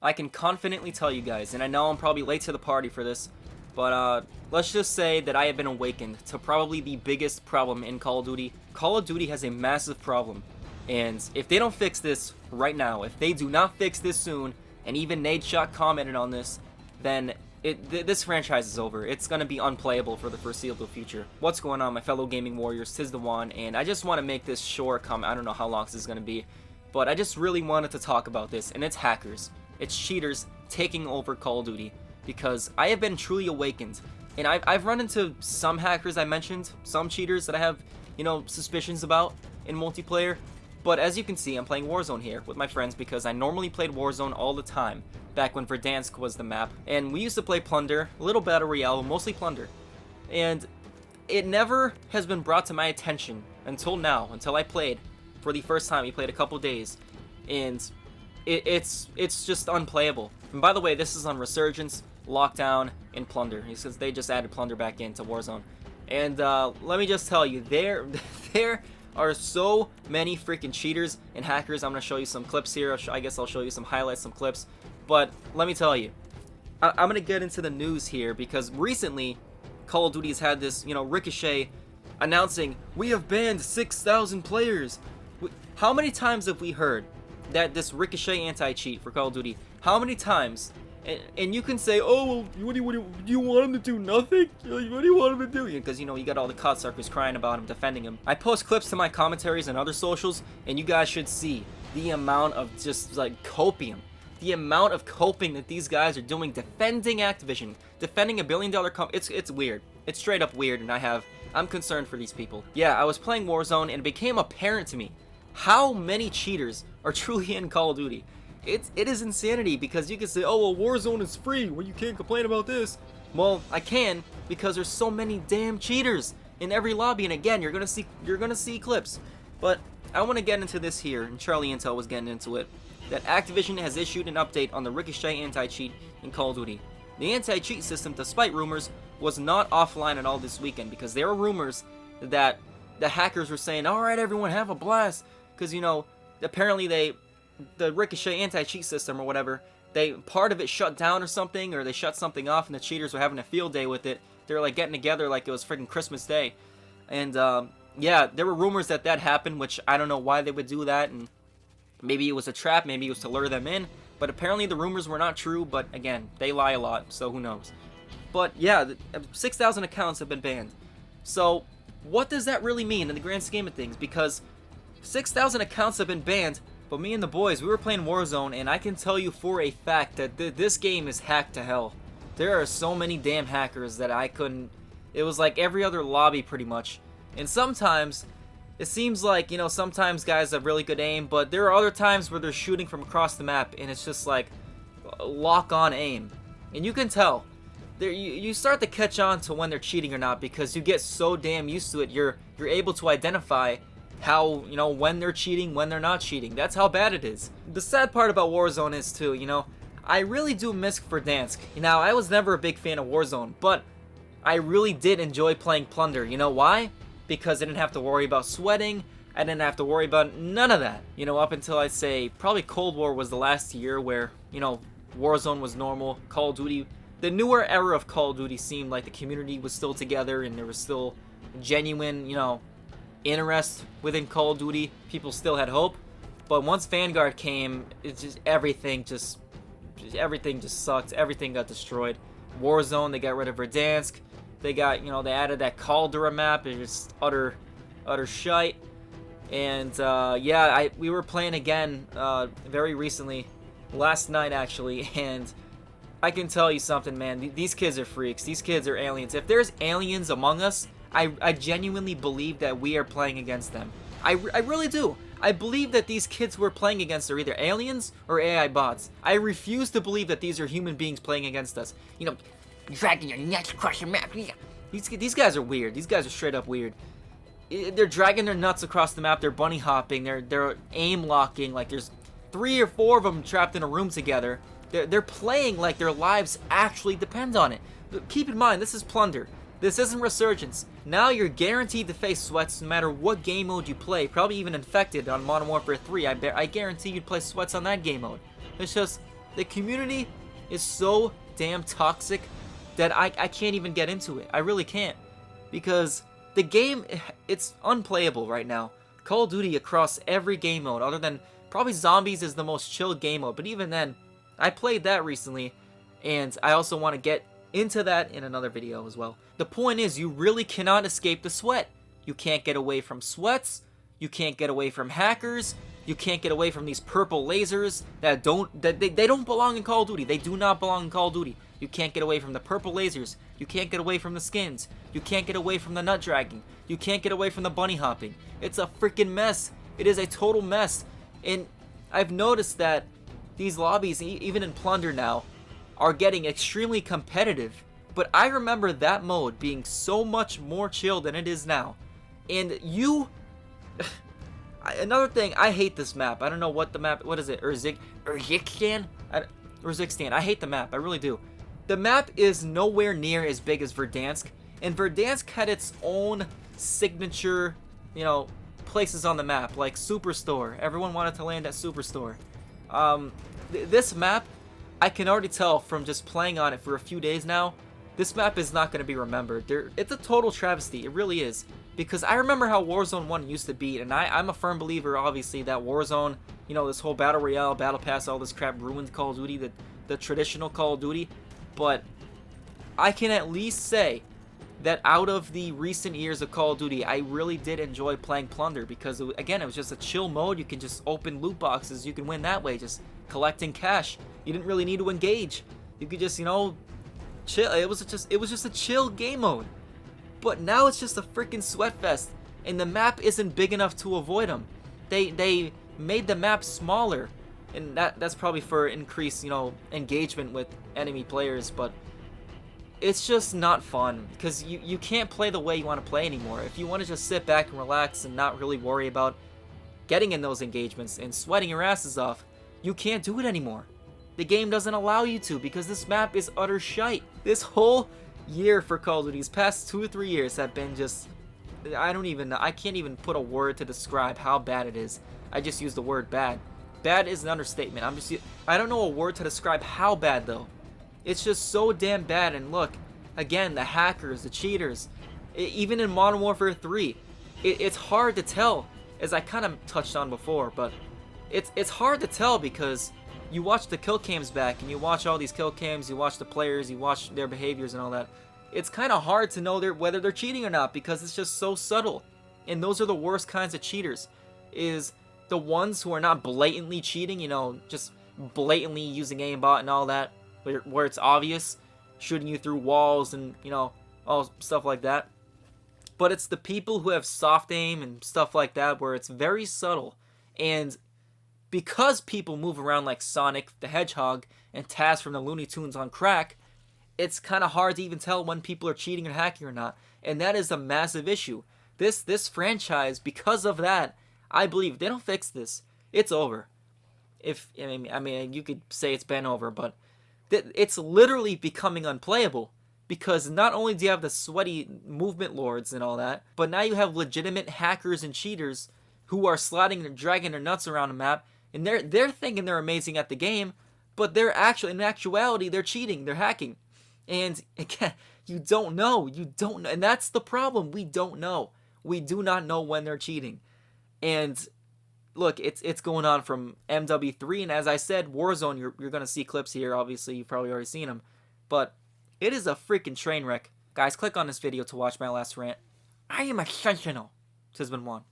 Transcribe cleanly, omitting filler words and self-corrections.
I can confidently tell you guys, and I know I'm probably late to the party for this, but let's just say that I have been awakened to probably the biggest problem in Call of Duty. Call of Duty has a massive problem, and if they don't fix this right now, if they do not fix this soon, and even Nadeshot commented on this, then this franchise is over. It's going to be unplayable for the foreseeable future. What's going on, my fellow gaming warriors? Tis the one, and I just want to make this short comment. I don't know how long this is going to be, but I just really wanted to talk about this, and it's hackers. It's cheaters taking over Call of Duty, because I have been truly awakened, and I've run into some hackers I mentioned, some cheaters that I have, suspicions about in multiplayer, but as you can see, I'm playing Warzone here with my friends because I normally played Warzone all the time, back when Verdansk was the map, and we used to play Plunder, a little Battle Royale, mostly Plunder, and it never has been brought to my attention until now, until I played for the first time. We played a couple days, and it's just unplayable. And by the way, this is on Resurgence, Lockdown, and Plunder, since they just added Plunder back into Warzone. And let me just tell you, there are so many freaking cheaters and hackers. I'm going to show you some clips here. I guess I'll show you some highlights, some clips. But let me tell you, I'm going to get into the news here because recently Call of Duty has had this, Ricochet announcing, we have banned 6,000 players. How many times have we heard that this Ricochet anti-cheat for Call of Duty? How many times? And you can say, oh, well, what do you want him to do? Nothing? What do you want him to do? Because, you got all the COD suckers crying about him, defending him. I post clips to my commentaries and other socials, and you guys should see the amount of just, like, copium. The amount of coping that these guys are doing defending Activision, defending a billion-dollar company. It's weird. It's straight up weird, and I'm concerned for these people. Yeah, I was playing Warzone, and it became apparent to me how many cheaters are truly in Call of Duty. It is insanity, because you can say, oh, well, Warzone is free, well, you can't complain about this. Well, I can, because there's so many damn cheaters in every lobby, and again, you're gonna see clips. But I want to get into this here, and Charlie Intel was getting into it, that Activision has issued an update on the Ricochet anti-cheat in Call of Duty. The anti-cheat system, despite rumors, was not offline at all this weekend, because there were rumors that the hackers were saying, alright everyone, have a blast, because, apparently the Ricochet anti-cheat system or whatever, part of it shut down or something, or they shut something off, and the cheaters were having a field day with it. They were like getting together like it was freaking Christmas Day, and yeah, there were rumors that happened, which I don't know why they would do that, and maybe it was a trap, maybe it was to lure them in, but apparently the rumors were not true. But again, they lie a lot, so who knows. But yeah, 6,000 accounts have been banned. So what does that really mean in the grand scheme of things? Because 6,000 accounts have been banned, but me and the boys, we were playing Warzone, and I can tell you for a fact that this game is hacked to hell. There are so many damn hackers that I couldn't... It was like every other lobby, pretty much. And sometimes, it seems like, sometimes guys have really good aim, but there are other times where they're shooting from across the map, and it's just like, lock-on aim. And you can tell. You start to catch on to when they're cheating or not, because you get so damn used to it, you're able to identify how, when they're cheating, when they're not cheating. That's how bad it is. The sad part about Warzone is too, I really do miss Verdansk. Now, I was never a big fan of Warzone, but I really did enjoy playing Plunder. You know why? Because I didn't have to worry about sweating. I didn't have to worry about none of that. Up until I'd say probably Cold War was the last year where, Warzone was normal. Call of Duty, the newer era of Call of Duty seemed like the community was still together and there was still genuine, interest within Call of Duty. People still had hope, but once Vanguard came, it's just everything just sucked. Everything got destroyed. Warzone, they got rid of Verdansk. They got, they added that Caldera map. It's just utter shite. And yeah, we were playing again very recently, last night actually, and I can tell you something, man. These kids are freaks. These kids are aliens. If there's aliens among us, I genuinely believe that we are playing against them. I really do. I believe that these kids we're playing against are either aliens or AI bots. I refuse to believe that these are human beings playing against us. Dragging your nuts across your map. These guys are weird. These guys are straight up weird. They're dragging their nuts across the map. They're bunny hopping. They're aim locking. Like there's 3 or 4 of them trapped in a room together. They're playing like their lives actually depend on it. But keep in mind, this is Plunder. This isn't Resurgence. Now you're guaranteed to face sweats no matter what game mode you play. Probably even Infected on Modern Warfare 3. I guarantee you'd play sweats on that game mode. It's just, The community is so damn toxic that I can't even get into it. I really can't. Because the game, it's unplayable right now. Call of Duty across every game mode, other than probably Zombies is the most chill game mode. But even then, I played that recently, and I also want to get into that in another video as well. The point is, you really cannot escape the sweat. You can't get away from sweats. You can't get away from hackers. You can't get away from these purple lasers that they don't belong in Call of Duty. They do not belong in Call of Duty. You can't get away from the purple lasers. You can't get away from the skins. You can't get away from the nut dragging. You can't get away from the bunny hopping. It's a freaking mess. It is a total mess. And I've noticed that these lobbies, even in Plunder now, are getting extremely competitive. But I remember that mode being so much more chill than it is now. And another thing, I hate this map. I don't know what the map, what is it? Urzikstan? I hate the map, I really do. The map is nowhere near as big as Verdansk, and Verdansk had its own signature, places on the map, like Superstore. Everyone wanted to land at Superstore. This map, I can already tell from just playing on it for a few days now, this map is not going to be remembered. It's a total travesty, it really is. Because I remember how Warzone 1 used to be, and I'm a firm believer, obviously, that Warzone, this whole Battle Royale, Battle Pass, all this crap ruined Call of Duty, the traditional Call of Duty. But I can at least say that out of the recent years of Call of Duty, I really did enjoy playing Plunder, because, again, it was just a chill mode. You can just open loot boxes. You can win that way, just collecting cash. You didn't really need to engage. You could just, chill. It was just a chill game mode. But now it's just a freaking sweat fest, and the map isn't big enough to avoid them. They made the map smaller, and that's probably for increased, engagement with enemy players, but it's just not fun, because you can't play the way you want to play anymore. If you want to just sit back and relax and not really worry about getting in those engagements and sweating your asses off, you can't do it anymore. The game doesn't allow you to, because this map is utter shite. This whole year for Call of Duty, these past 2 or 3 years have been just, I can't even put a word to describe how bad it is. I just use the word bad. Bad is an understatement. I don't know a word to describe how bad though. It's just so damn bad. And look, again, the hackers, the cheaters, even in Modern Warfare 3, it's hard to tell, as I kind of touched on before, but it's hard to tell because you watch the kill cams back, and you watch all these kill cams, you watch the players, you watch their behaviors and all that. It's kind of hard to know whether they're cheating or not, because it's just so subtle. And those are the worst kinds of cheaters, is the ones who are not blatantly cheating, just blatantly using aimbot and all that, where it's obvious, shooting you through walls and, all stuff like that. But it's the people who have soft aim and stuff like that, where it's very subtle. And because people move around like Sonic the Hedgehog and Taz from the Looney Tunes on crack, it's kind of hard to even tell when people are cheating or hacking or not. And that is a massive issue. This franchise, because of that, I believe if they don't fix this, it's over. I mean, you could say it's been over, but it's literally becoming unplayable. Because not only do you have the sweaty movement lords and all that, but now you have legitimate hackers and cheaters who are sliding and dragging their nuts around the map. And they're thinking they're amazing at the game, but in actuality, they're cheating, they're hacking. And again, you don't know, and that's the problem. We don't know. We do not know when they're cheating. And look, it's going on from MW3, and as I said, Warzone, you're gonna see clips here. Obviously, you've probably already seen them, but it is a freaking train wreck. Guys, click on this video to watch my last rant. I am a sentinel, says been one.